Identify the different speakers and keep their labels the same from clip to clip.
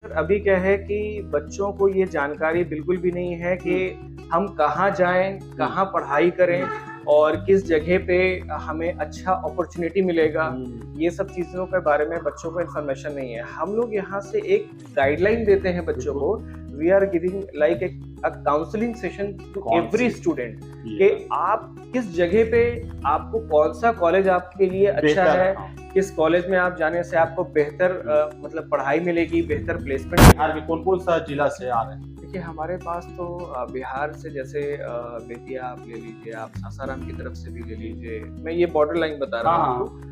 Speaker 1: अभी क्या है कि बच्चों को ये जानकारी बिल्कुल भी नहीं है कि हम कहाँ जाएं, कहाँ पढ़ाई करें और किस जगह पे हमें अच्छा अपॉर्चुनिटी मिलेगा। ये सब चीज़ों के बारे में बच्चों को इन्फॉर्मेशन नहीं है। हम लोग यहाँ से एक गाइडलाइन देते हैं बच्चों को। We are giving like a counselling session to every student कि आप किस जगह पे आपको कौन सा कॉलेज आपके लिए अच्छा है, किस कॉलेज में आप जाने से आपको बेहतर मतलब पढ़ाई मिलेगी, बेहतर प्लेसमेंट।
Speaker 2: बिहार के कौन कौन सा जिला से आ रहे हैं?
Speaker 1: देखिए हमारे पास तो बिहार से जैसे बेतिया आप ले लीजिए, आप सासाराम की तरफ से भी ले लीजिए। मैं ये बॉर्डर लाइन बता रहा हूँ आपको।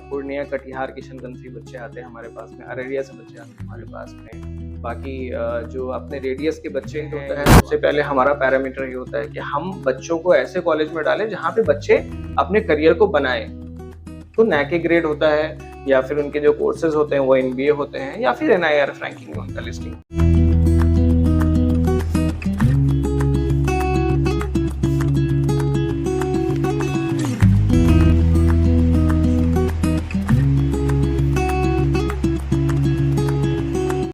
Speaker 1: पूर्णिया, कटिहार, किशनगंज से बच्चे आते हैं हमारे पास में, अररिया से बच्चे आते हैं हमारे पास में। बाकी जो अपने रेडियस के बच्चे होता है, सबसे पहले हमारा पैरामीटर ये होता है कि हम बच्चों को ऐसे कॉलेज में डालें जहाँ पे बच्चे अपने करियर को बनाएं। तो NAC ग्रेड होता है या फिर उनके जो कोर्सेज होते हैं वो NBA होते हैं या फिर NIRF रैंकिंग में उनका लिस्टिंग।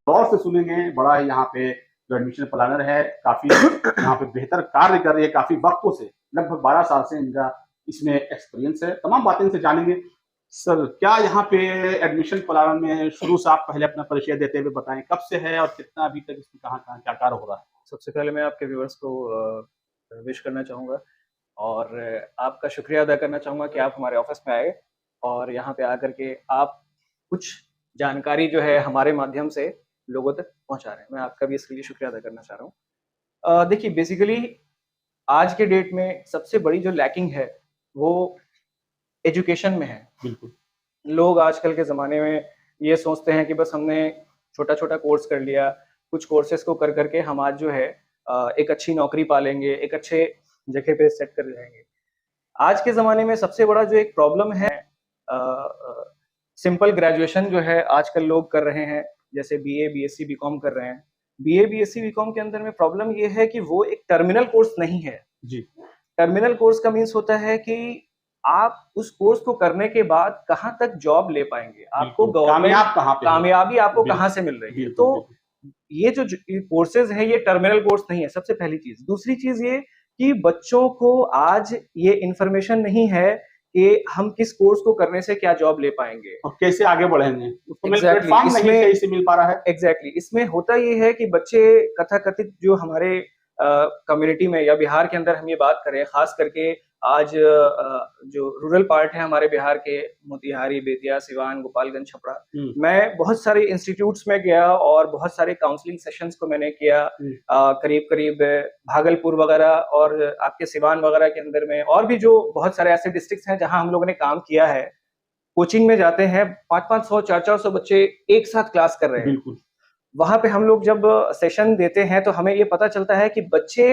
Speaker 2: गौर से सुनेंगे, बड़ा ही यहाँ पे जो एडमिशन प्लानर है काफी यहाँ पे बेहतर कार्य कर रही है। काफी वक्तों से, लगभग 12 साल से इनका इसमें एक्सपीरियंस है। तमाम बातें इनसे जानेंगे। सर, क्या यहाँ पे एडमिशन प्लानर में शुरू से आप पहले अपना परिचय देते हुए बताएं, कब से है और कितना अभी तक इसमें कहाँ कहाँ क्या कार्य हो रहा है?
Speaker 1: सबसे पहले मैं आपके व्यूअर्स को विश करना चाहूँगा और आपका शुक्रिया अदा करना चाहूँगा कि आप हमारे ऑफिस में आए और यहाँ पे आकर के आप कुछ जानकारी जो है हमारे माध्यम से लोगों तक पहुँचा रहे हैं। मैं आपका भी इसके लिए शुक्रिया अदा करना चाह रहा हूँ। देखिए बेसिकली आज के डेट में सबसे बड़ी जो लैकिंग है वो एजुकेशन में है।
Speaker 2: बिल्कुल।
Speaker 1: लोग आजकल के ज़माने में ये सोचते हैं कि बस हमने छोटा-छोटा कोर्स कर लिया, कुछ कोर्सेज़ को कर कर के हम आज जो है एक अच्छी नौकरी पा लेंगे, एक अच्छे जगह पे सेट कर जाएँगे। आज के ज़माने में सबसे बड़ा जो एक प्रॉब्लम है सिंपल ग्रेजुएशन जो है आजकल लोग कर रहे हैं, जैसे BA, BSc, BCom कर रहे हैं। BA, BSc, BCom के अंदर में प्रॉब्लम ये है कि वो एक टर्मिनल कोर्स नहीं है।
Speaker 2: जी।
Speaker 1: टर्मिनल कोर्स का मीन्स होता है कि आप उस कोर्स को करने के बाद कहाँ तक जॉब ले पाएंगे, आपको कामयाबी आपको कहाँ से मिल रही है। तो ये जो कोर्सेज है ये टर्मिनल कोर्स नहीं है, सबसे पहली चीज। दूसरी चीज ये कि बच्चों को आज ये इंफॉर्मेशन नहीं है कि हम किस कोर्स को करने से क्या जॉब ले पाएंगे
Speaker 2: और कैसे आगे बढ़ेंगे।
Speaker 1: एग्जैक्टली इसमें होता ये है कि बच्चे कथाकथित जो हमारे कम्युनिटी में या बिहार के अंदर हम ये बात करें, खास करके आज जो रूरल पार्ट है हमारे बिहार के, मोतिहारी, बेतिया, सिवान, गोपालगंज, छपरा, मैं बहुत सारे इंस्टीट्यूट्स में गया और बहुत सारे काउंसलिंग सेशंस को मैंने किया। करीब करीब भागलपुर वगैरह और आपके सिवान वगैरह के अंदर में, और भी जो बहुत सारे ऐसे डिस्ट्रिक्ट्स हैं जहां हम लोगों ने काम किया है। कोचिंग में जाते हैं, 500-500, 400-400 बच्चे एक साथ क्लास कर रहे हैं। वहां पे हम लोग जब सेशन देते हैं तो हमें ये पता चलता है कि बच्चे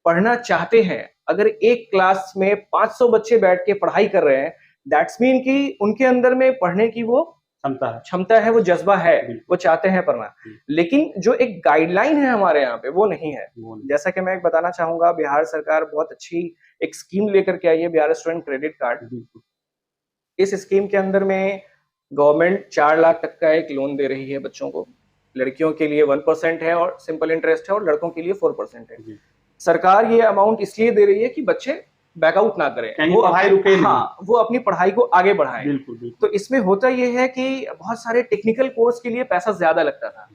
Speaker 1: पढ़ना चाहते हैं। अगर एक क्लास में 500 बच्चे बैठ के पढ़ाई कर रहे हैं, दैट्स मीन कि उनके अंदर में पढ़ने की वो क्षमता है, वो जज्बा है, वो चाहते हैं पढ़ना। लेकिन जो एक गाइडलाइन है हमारे यहाँ पे वो नहीं है। जैसा कि मैं एक बताना चाहूंगा, बिहार सरकार बहुत अच्छी एक स्कीम लेकर के आई है, बिहार स्टूडेंट क्रेडिट कार्ड। इस स्कीम के अंदर में गवर्नमेंट 4 लाख तक का एक लोन दे रही है बच्चों को। लड़कियों के लिए 1% है और सिंपल इंटरेस्ट है, और लड़कों के लिए 4% है। सरकार ये अमाउंट इसलिए दे रही है कि बच्चे बैकआउट ना करें, वो अपनी पढ़ाई को आगे बढ़ाएं। तो इसमें होता ये है कि बहुत सारे टेक्निकल कोर्स के लिए पैसा ज्यादा लगता था।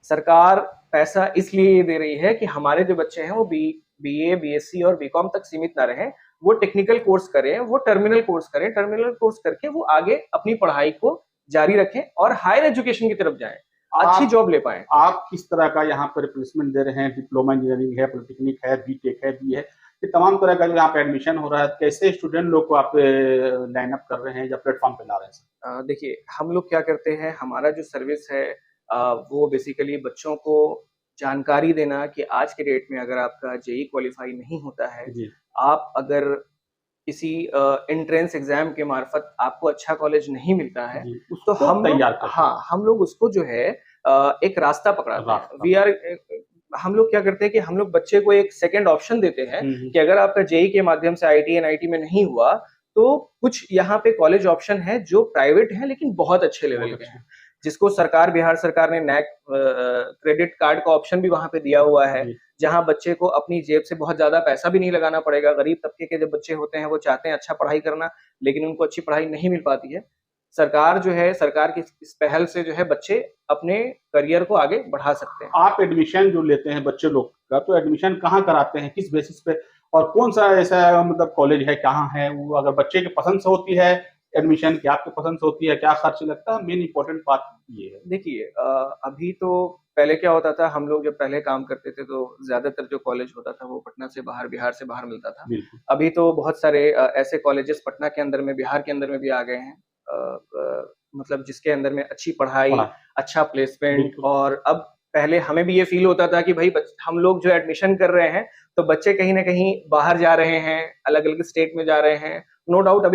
Speaker 1: सरकार पैसा इसलिए दे रही है कि हमारे जो बच्चे हैं वो BA, BSc और BCom तक सीमित ना रहें, वो टेक्निकल कोर्स करें, वो टर्मिनल कोर्स करें। टर्मिनल कोर्स करके वो आगे अपनी पढ़ाई को जारी रखें और हायर एजुकेशन की तरफ जाएं, अच्छी जॉब ले पाए।
Speaker 2: आप किस तरह का यहाँ पर रिप्लेसमेंट दे रहे हैं? डिप्लोमा इंजीनियरिंग है, पॉलिटेक्निक है, BTech है, BA है, ये तमाम तरह का जो यहाँ पे एडमिशन हो रहा है, कैसे स्टूडेंट लोग को आप लाइन अप कर रहे हैं या प्लेटफॉर्म पे ला रहे हैं?
Speaker 1: देखिए हम लोग क्या करते हैं, हमारा जो सर्विस है वो बेसिकली बच्चों को जानकारी देना कि आज के डेट में अगर आपका JEE क्वालिफाई नहीं होता है, आप अगर किसी एंट्रेंस एग्जाम के मार्फत आपको अच्छा कॉलेज नहीं मिलता है, तो हम लोग उसको जो है एक रास्ता पकड़ाते हैं। हम लोग क्या करते हैं कि हम लोग बच्चे को एक सेकंड ऑप्शन देते हैं कि अगर आपका JEE के माध्यम से IIT NIT में नहीं हुआ तो कुछ यहाँ पे कॉलेज ऑप्शन है जो प्राइवेट है लेकिन बहुत अच्छे लेवल के हैं। जिसको बिहार सरकार ने नैक क्रेडिट कार्ड का ऑप्शन भी वहाँ पे दिया हुआ है, जहाँ बच्चे को अपनी जेब से बहुत ज़्यादा पैसा भी नहीं लगाना पड़ेगा। गरीब तबके के जो बच्चे होते हैं, वो चाहते हैं अच्छा पढ़ाई करना, लेकिन उनको अच्छी पढ़ाई नहीं मिल पाती है। सरकार की इस पहल से जो है बच्चे अपने करियर को आगे बढ़ा सकते हैं।
Speaker 2: आप एडमिशन जो लेते हैं बच्चे लोग का, तो एडमिशन कहाँ कराते हैं, किस बेसिस पे, और कौन सा ऐसा मतलब कॉलेज है, कहाँ है वो? अगर बच्चे की पसंद से होती है एडमिशन, क्या आपकी पसंद से होती है, क्या खर्च लगता है, मेन इंपॉर्टेंट बात ये है।
Speaker 1: देखिए अभी तो पहले क्या होता था, हम लोग जब पहले काम करते थे तो ज्यादातर जो कॉलेज होता था वो पटना से बाहर, बिहार से बाहर मिलता था।
Speaker 2: बिल्कुल।
Speaker 1: अभी तो बहुत सारे ऐसे कॉलेजेस पटना के अंदर में, बिहार के अंदर में भी आ गए हैं, मतलब जिसके अंदर में अच्छी पढ़ाई, अच्छा प्लेसमेंट। और अब पहले हमें भी ये फील होता था कि भाई हम लोग जो एडमिशन कर रहे हैं तो बच्चे कहीं ना कहीं बाहर जा रहे हैं, अलग अलग स्टेट में जा रहे हैं। नो डाउट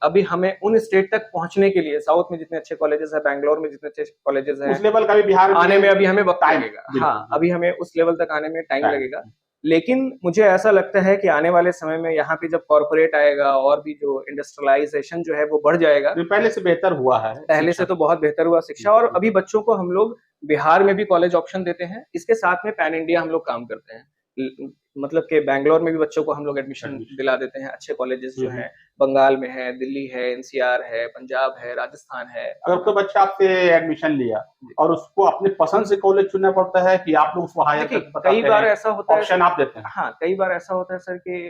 Speaker 1: अभी हमें उन स्टेट तक पहुंचने के लिए, साउथ में जितने अच्छे कॉलेजेस हैं, बैंगलोर में जितने अच्छे कॉलेजेस हैं,
Speaker 2: उस लेवल का भी बिहार
Speaker 1: आने में अभी हमें वक्त
Speaker 2: टाइम
Speaker 1: लगेगा। हाँ, अभी हमें उस लेवल तक आने में टाइम लगेगा। लेकिन मुझे ऐसा लगता है कि आने वाले समय में यहाँ पे जब कॉर्पोरेट आएगा और भी जो इंडस्ट्रियलाइजेशन जो है वो बढ़ जाएगा।
Speaker 2: पहले से बेहतर हुआ है,
Speaker 1: पहले से तो बहुत बेहतर हुआ शिक्षा, और अभी बच्चों को हम लोग बिहार में भी कॉलेज ऑप्शन देते हैं। इसके साथ में पैन इंडिया हम लोग काम करते हैं, मतलब कि बैंगलोर में भी बच्चों को हम लोग एडमिशन दिला देते हैं। अच्छे कॉलेजेस जो हैं, बंगाल में है, दिल्ली है, एनसीआर है, पंजाब है, राजस्थान है।
Speaker 2: अगर कोई बच्चा आपसे एडमिशन लिया और उसको अपने पसंद से कॉलेज चुनना पड़ता है कि आप लोग उसको हायर करके बताते हैं?
Speaker 1: कई बार ऐसा होता है,
Speaker 2: ऑप्शन आप देते हैं?
Speaker 1: हाँ, कई बार ऐसा होता है सर कि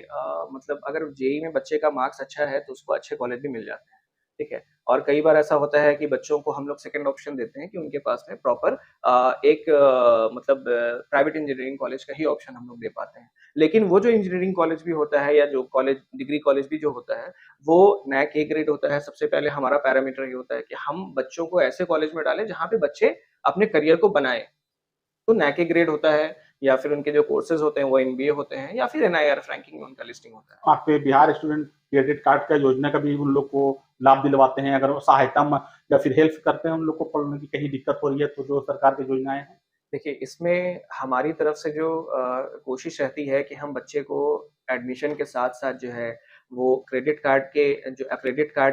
Speaker 1: मतलब अगर जेईई में बच्चे का मार्क्स अच्छा है तो उसको अच्छे कॉलेज भी मिल जाते हैं, ठीक है। और कई बार ऐसा होता है कि बच्चों को हम लोग सेकंड ऑप्शन देते हैं कि उनके पास में प्रॉपर एक मतलब प्राइवेट इंजीनियरिंग कॉलेज का ही ऑप्शन हम लोग दे पाते हैं। लेकिन वो जो इंजीनियरिंग कॉलेज भी होता है या जो कॉलेज, डिग्री कॉलेज भी जो होता है, वो नैक ए ग्रेड होता है। सबसे पहले हमारा पैरामीटर ये होता है कि हम बच्चों को ऐसे कॉलेज में डालें जहाँ पे बच्चे अपने करियर को बनाएं। तो नैक ए ग्रेड होता है, या फिर उनके जो कोर्सेज होते हैं वो एमबीए होते हैं, या फिर एनआईआर रैंकिंग में उनका लिस्टिंग होता है।
Speaker 2: आपके बिहार स्टूडेंट क्रेडिट कार्ड का योजना का भी उन लोग को लाभ दिलवाते हैं? अगर वो सहायता या फिर हेल्प करते हैं उन लोग को पढ़ने की, कहीं दिक्कत हो रही है तो जो सरकार की योजनाएं हैं?
Speaker 1: देखिए, इसमें हमारी तरफ से जो कोशिश रहती है कि हम बच्चे को एडमिशन के साथ-साथ जो है वो क्रेडिट कार्ड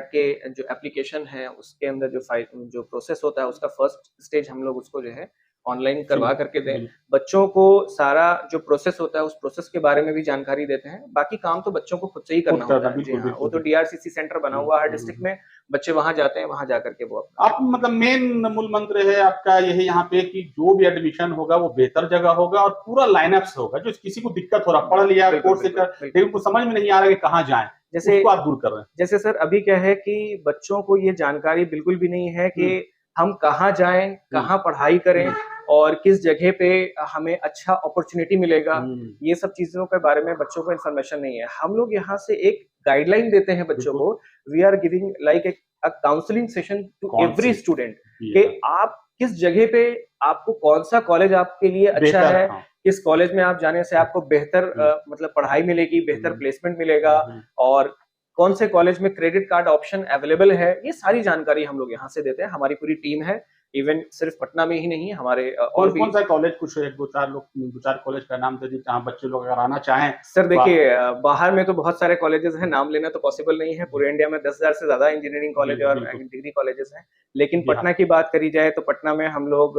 Speaker 1: के जो एप्लीकेशन है उसके अंदर जो प्रोसेस होता है उसका फर्स्ट स्टेज हम लोग उसको जो है ऑनलाइन करवा करके दें। बच्चों को सारा जो प्रोसेस होता है उस प्रोसेस के बारे में भी जानकारी देते हैं। बाकी काम तो बच्चों को खुद से ही करना होता है। जी हाँ, वो तो डीआरसीसी सेंटर बना हुआ है हर डिस्ट्रिक्ट में, बच्चे वहाँ जाते हैं, वहाँ जाकर के वो
Speaker 2: आप मतलब मेन मूल मंत्र है आपका यही यहाँ पे कि जो भी एडमिशन होगा वो बेहतर जगह होगा और पूरा लाइनअप से होगा। जो किसी को दिक्कत हो रहा, पढ़ लिया कोर्स लेकिन उनको समझ में नहीं आ रहा कि कहाँ जाएं,
Speaker 1: जैसे
Speaker 2: उसको आप दूर कर रहे हैं।
Speaker 1: जैसे सर अभी क्या है कि बच्चों को ये जानकारी बिल्कुल भी नहीं है कि हम कहाँ जाएं, कहाँ पढ़ाई करें और किस जगह पे हमें अच्छा अपॉर्चुनिटी मिलेगा। ये सब चीजों के बारे में बच्चों को इन्फॉर्मेशन नहीं है। हम लोग यहाँ से एक गाइडलाइन देते हैं बच्चों को। We are giving like a counselling session to every student कि आप किस जगह पे, आपको कौन सा कॉलेज आपके लिए अच्छा है, किस कॉलेज में आप जाने से आपको बेहतर मतलब पढ़ाई मिलेगी, बेहतर प्लेसमेंट मिलेगा, और कौन से कॉलेज में क्रेडिट कार्ड ऑप्शन अवेलेबल है। ये सारी जानकारी हम लोग यहाँ से देते हैं। हमारी पूरी टीम है, इवन सिर्फ पटना में ही नहीं, हमारे और भी
Speaker 2: कौन सा कॉलेज, कुछ एक दो चार कॉलेज का नाम दे दीजिए जहाँ बच्चे लोग अगर आना चाहें।
Speaker 1: सर देखिए, बाहर में तो बहुत सारे कॉलेजेस हैं, नाम लेना तो पॉसिबल नहीं है। पूरे इंडिया में 10,000 से ज्यादा इंजीनियरिंग कॉलेज और डिग्री कॉलेजेस हैं। लेकिन पटना की बात करी जाए तो पटना में हम लोग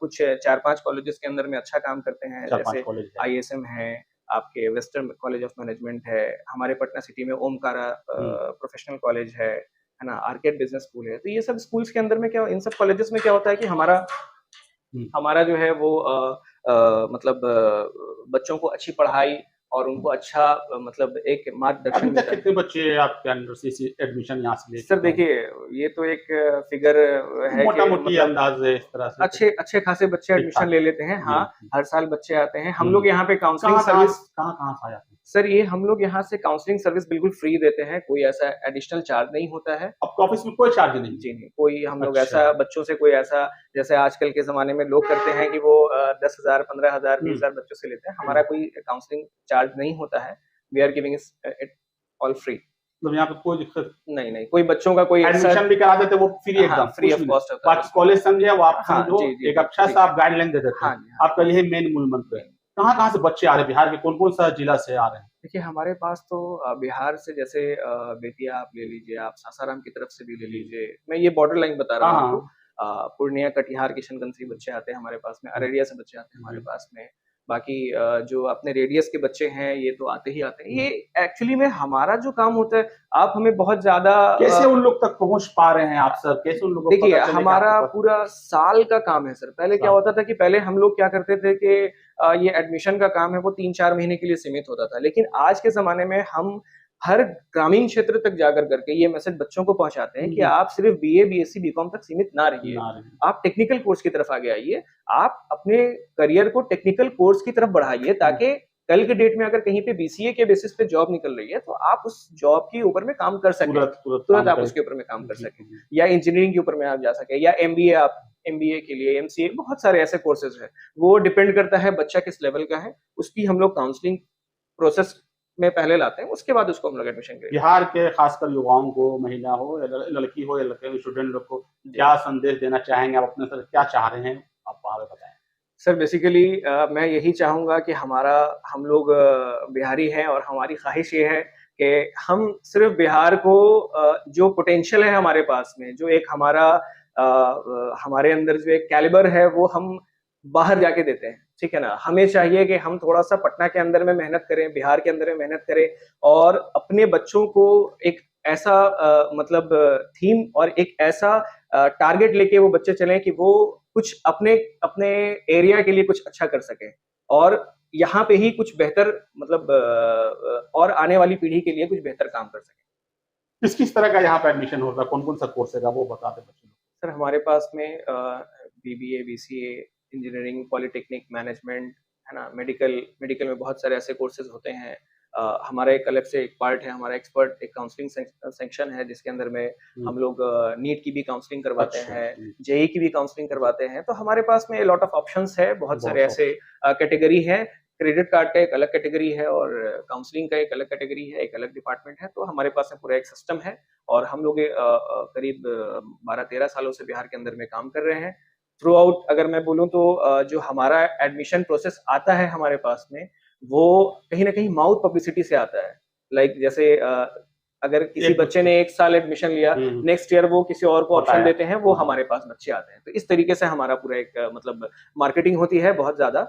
Speaker 1: कुछ 4-5 कॉलेजेस के अंदर में अच्छा काम करते हैं। जैसे ISM है, आपके वेस्टर्न कॉलेज ऑफ मैनेजमेंट है, हमारे पटना सिटी में ओमकारा प्रोफेशनल कॉलेज है ना, आर्केड बिजनेस स्कूल है। तो ये सब स्कूल्स के अंदर में क्या, इन सब कॉलेजेस में क्या होता है कि हमारा जो है वो मतलब बच्चों को अच्छी पढ़ाई और उनको अच्छा मतलब एक मार्गदर्शन
Speaker 2: मिलता है। कितने बच्चे आपके अंदर से एडमिशन यहाँ से?
Speaker 1: सर देखिए, ये तो एक फिगर है,
Speaker 2: मोटा-मोटी अंदाज है, इस तरह से
Speaker 1: अच्छे खासे बच्चे एडमिशन ले लेते हैं। हाँ, हर साल बच्चे आते हैं। हम लोग यहाँ पे काउंसलिंग सर्विस
Speaker 2: कहाँ से आते हैं?
Speaker 1: सर ये हम लोग यहाँ से काउंसलिंग सर्विस बिल्कुल फ्री देते हैं, कोई ऐसा एडिशनल चार्ज नहीं होता है।
Speaker 2: आपके ऑफिस में कोई चार्ज नहीं?
Speaker 1: जी नहीं, कोई हम लोग ऐसा बच्चों से कोई ऐसा, जैसे आजकल के जमाने में लोग करते हैं कि वो 10,000, 15,000, 20,000 बच्चों से लेते हैं। हमारा कोई काउंसलिंग चार्ज नहीं होता है। We are giving it all free.
Speaker 2: मतलब यहाँ पे कोई दिक्कत
Speaker 1: नहीं, कोई बच्चों का कोई
Speaker 2: एडमिशन भी करा देते वो फ्री एकदम,
Speaker 1: फ्री ऑफ कॉस्ट होता है।
Speaker 2: कॉलेज समझे वो आप समझो, एक अच्छा सा आप गाइडलाइन दे देते हैं। आपका यही मेन मूल मंत्र है। कहाँ से बच्चे आ रहे हैं? बिहार के कौन सा जिला से आ रहे हैं?
Speaker 1: देखिए, हमारे पास तो बिहार से जैसे बेतिया आप ले लीजिए, आप सासाराम की तरफ से भी ले लीजिए। मैं ये बॉर्डर लाइन बता रहा हूँ आपको। पूर्णिया, कटिहार, किशनगंज से बच्चे आते हैं हमारे पास में, अररिया से बच्चे आते हैं हमारे पास में। बाकी जो अपने रेडियस के बच्चे हैं ये तो आते ही आते हैं। ये एक्चुअली में हमारा जो काम होता है, आप हमें बहुत ज्यादा
Speaker 2: कैसे उन लोग तक पहुंच पा रहे हैं आप सर? कैसे उन लोगों को
Speaker 1: देखिए
Speaker 2: पता चले कि
Speaker 1: हमारा
Speaker 2: आपके पास
Speaker 1: पूरा साल का काम है सर। पहले क्या होता था कि पहले हम लोग क्या करते थे कि ये एडमिशन का काम है वो 3-4 महीने के लिए सीमित होता था। लेकिन आज के ज़माने में हम हर ग्रामीण क्षेत्र तक जाकर करके ये मैसेज बच्चों को पहुँचाते हैं कि आप सिर्फ़ बीए, बीएससी, बीकॉम तक सीमित ना रहिए।
Speaker 2: ना रहे?
Speaker 1: आप टेक्निकल कोर्स की तरफ आगे आइए। आप अपने करियर को टेक्निकल कोर्स की तरफ बढ़ाइए ताकि कल के डेट में अगर कहीं पे बीसीए के बेसिस पे जॉब निकल रही है तो आप उस जॉब के ऊपर में काम कर सकें। तुरंत आप उसके ऊपर में काम कर सकें। या इंजीनियरिंग के ऊपर में आप जा सकें या एमबीए आप एमबीए के लिए एमसीए बहुत सारे ऐसे कोर्सेज हैं। वो डिपेंड करता है बच्चा किस लेवल का है, उसकी हम लोग काउंसलिंग प्रोसेस में पहले लाते हैं, उसके बाद उसको हम लोग एडमिशन करेंगे।
Speaker 2: बिहार के खासकर युवाओं को, महिला हो या लड़की हो या लड़के स्टूडेंट लोग को क्या संदेश देना चाहेंगे? आप अपने तरफ क्या चाह रहे हैं, आप आगे बताएं।
Speaker 1: सर बेसिकली मैं यही चाहूँगा कि हम लोग बिहारी हैं और हमारी ख्वाहिश ये है कि हम सिर्फ बिहार को जो पोटेंशियल है हमारे पास में, जो एक हमारे अंदर जो एक कैलिबर है वो हम बाहर जाके देते हैं, ठीक है ना? हमें चाहिए कि हम थोड़ा-सा पटना के अंदर में मेहनत करें, बिहार के अंदर में मेहनत करें और अपने बच्चों को एक ऐसा मतलब थीम और एक ऐसा टारगेट लेके वो बच्चे चलें कि वो कुछ अपने अपने एरिया के लिए कुछ अच्छा कर सकें और यहाँ पे ही कुछ बेहतर मतलब और आने वाली पीढ़ी के लिए कुछ बेहतर काम कर सकें।
Speaker 2: किस किस तरह का यहाँ पे एडमिशन होगा, कौन कौन सा कोर्स है वो बता दें बच्चों को।
Speaker 1: सर हमारे पास में BBA, BCA, engineering, polytechnic, management, है ना? मेडिकल मेडिकल में बहुत सारे ऐसे कोर्सेज होते हैं। हमारा एक अलग से एक पार्ट है, हमारा एक्सपर्ट एक काउंसलिंग सेक्शन है जिसके अंदर में हम लोग नीट की भी काउंसलिंग करवाते हैं, जेईई की भी काउंसलिंग करवाते हैं। तो हमारे पास में लॉट ऑफ ऑप्शंस है, बहुत सारे ऐसे कैटेगरी हैं। क्रेडिट कार्ड का एक अलग कैटेगरी है और काउंसलिंग का एक अलग कैटेगरी है, एक अलग डिपार्टमेंट है। तो हमारे पास में पूरा एक सिस्टम है और हम लोग करीब 12-13 सालों से बिहार के अंदर में काम कर रहे हैं। थ्रू आउट अगर मैं बोलूँ तो जो हमारा एडमिशन प्रोसेस आता है हमारे पास में, वो कहीं न कहीं माउथ पब्लिसिटी से आता है। लाइक जैसे अगर किसी बच्चे ने 1 साल एडमिशन लिया, नेक्स्ट ईयर वो किसी और को ऑप्शन देते हैं, वो हमारे पास बच्चे आते हैं। तो इस तरीके से हमारा पूरा एक मतलब मार्केटिंग होती है बहुत ज़्यादा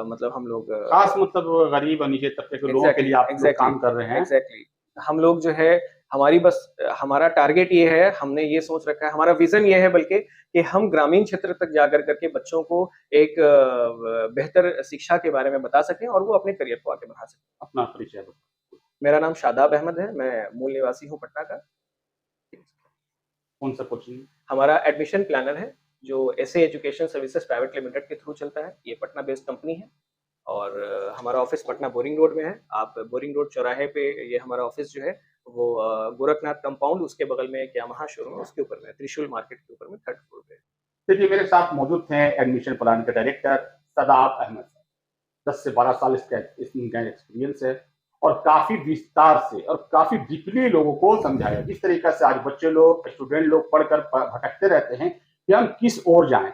Speaker 1: मतलब हम लोग
Speaker 2: खास मतलब गरीब और नीचे तबके के लोगों के लिए आप लोग काम कर रहे हैं।
Speaker 1: एग्ज़ैक्टली। हम लोग जो है हमारा टारगेट ये है, हमने ये सोच रखा है, हमारा विज़न ये है बल्कि कि हम ग्रामीण क्षेत्र तक जाकर करके बच्चों को एक बेहतर शिक्षा के बारे में बता सकें और वो अपने करियर को आगे बढ़ा सकें।
Speaker 2: अपना परिचय बताओ।
Speaker 1: मेरा नाम शादाब अहमद है, मैं मूल निवासी हूँ पटना का।
Speaker 2: कौन सा कोचिंग?
Speaker 1: हमारा एडमिशन प्लानर है, जो SA education services private limited के थ्रू चलता है। ये पटना बेस्ड कंपनी है और हमारा ऑफिस पटना बोरिंग रोड में है। आप बोरिंग रोड चौराहे पे ये हमारा ऑफिस जो है वो गोरखनाथ कंपाउंड, उसके बगल में एक यामाहा शोरूम है, उसके ऊपर में त्रिशूल मार्केट के ऊपर में 3rd फ्लोर पे।
Speaker 2: देखिए मेरे साथ मौजूद हैं एडमिशन प्लान के डायरेक्टर शादाब अहमद। 10 से 12 साल इनका एक्सपीरियंस है और काफी विस्तार से और काफी डीपली लोगों को समझाया। जिस तरीके से आज बच्चे लोग, स्टूडेंट लोग पढ़कर भटकते रहते हैं कि हम किस ओर जाएं,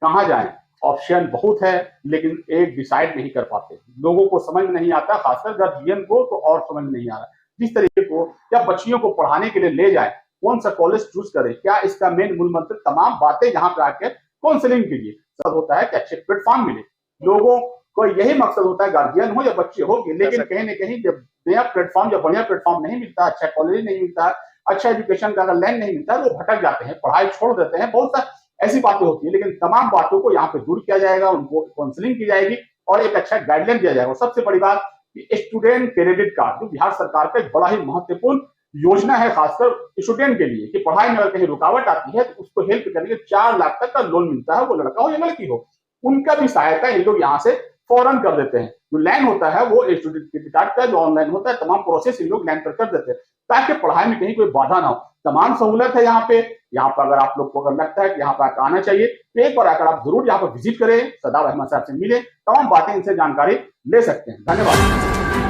Speaker 2: कहाँ जाएं, ऑप्शन बहुत है लेकिन एक डिसाइड नहीं कर पाते। लोगों को समझ नहीं आता, खासकर गार्जियन को तो और समझ नहीं आ रहा जिस तरीके को क्या बच्चियों को पढ़ाने के लिए ले जाए, कौन सा कॉलेज चूज करे, क्या इसका मेन मूल मंत्र, तमाम बातें यहाँ पे आकर काउंसलिंग के लिए सब होता है कि अच्छे प्लेटफॉर्म मिले। लोगों को यही मकसद होता है, गार्जियन हो या बच्चे हो, लेकिन कहीं ना कहीं जब नया प्लेटफॉर्म या बढ़िया प्लेटफॉर्म नहीं मिलता, अच्छा कॉलेज नहीं मिलता, अच्छा एजुकेशन का अगर लाइन नहीं मिलता, वो भटक जाते हैं, पढ़ाई छोड़ देते हैं। बहुत सारी ऐसी बातें होती है, लेकिन तमाम बातों को यहाँ पे दूर किया जाएगा, उनको काउंसलिंग की जाएगी और एक अच्छा गाइडलाइन दिया जाएगा। सबसे बड़ी बात स्टूडेंट क्रेडिट कार्ड, जो बिहार सरकार का एक बड़ा ही महत्वपूर्ण योजना है, खासकर स्टूडेंट के लिए कि पढ़ाई में अगर कहीं रुकावट आती है तो उसको हेल्प करने के 4 लाख तक का लोन मिलता है, वो लड़का हो या लड़की हो। उनका भी सहायता इन लोग यहाँ से फौरन कर देते हैं। जो लाइन होता है वो स्टूडेंट क्रेडिट कार्ड का जो ऑनलाइन होता है, तमाम प्रोसेस इन लोग लाइन पर कर देते हैं ताकि पढ़ाई में कहीं कोई बाधा ना हो। तमाम सहूलत है यहाँ पे। यहाँ पर अगर आप लोग को अगर लगता है कि यहाँ पर आना चाहिए तो एक बार आकर आप जरूर यहाँ पर विजिट करें, शादाब अहमद साहब से मिले, तमाम बातें इनसे जानकारी ले सकते हैं। धन्यवाद।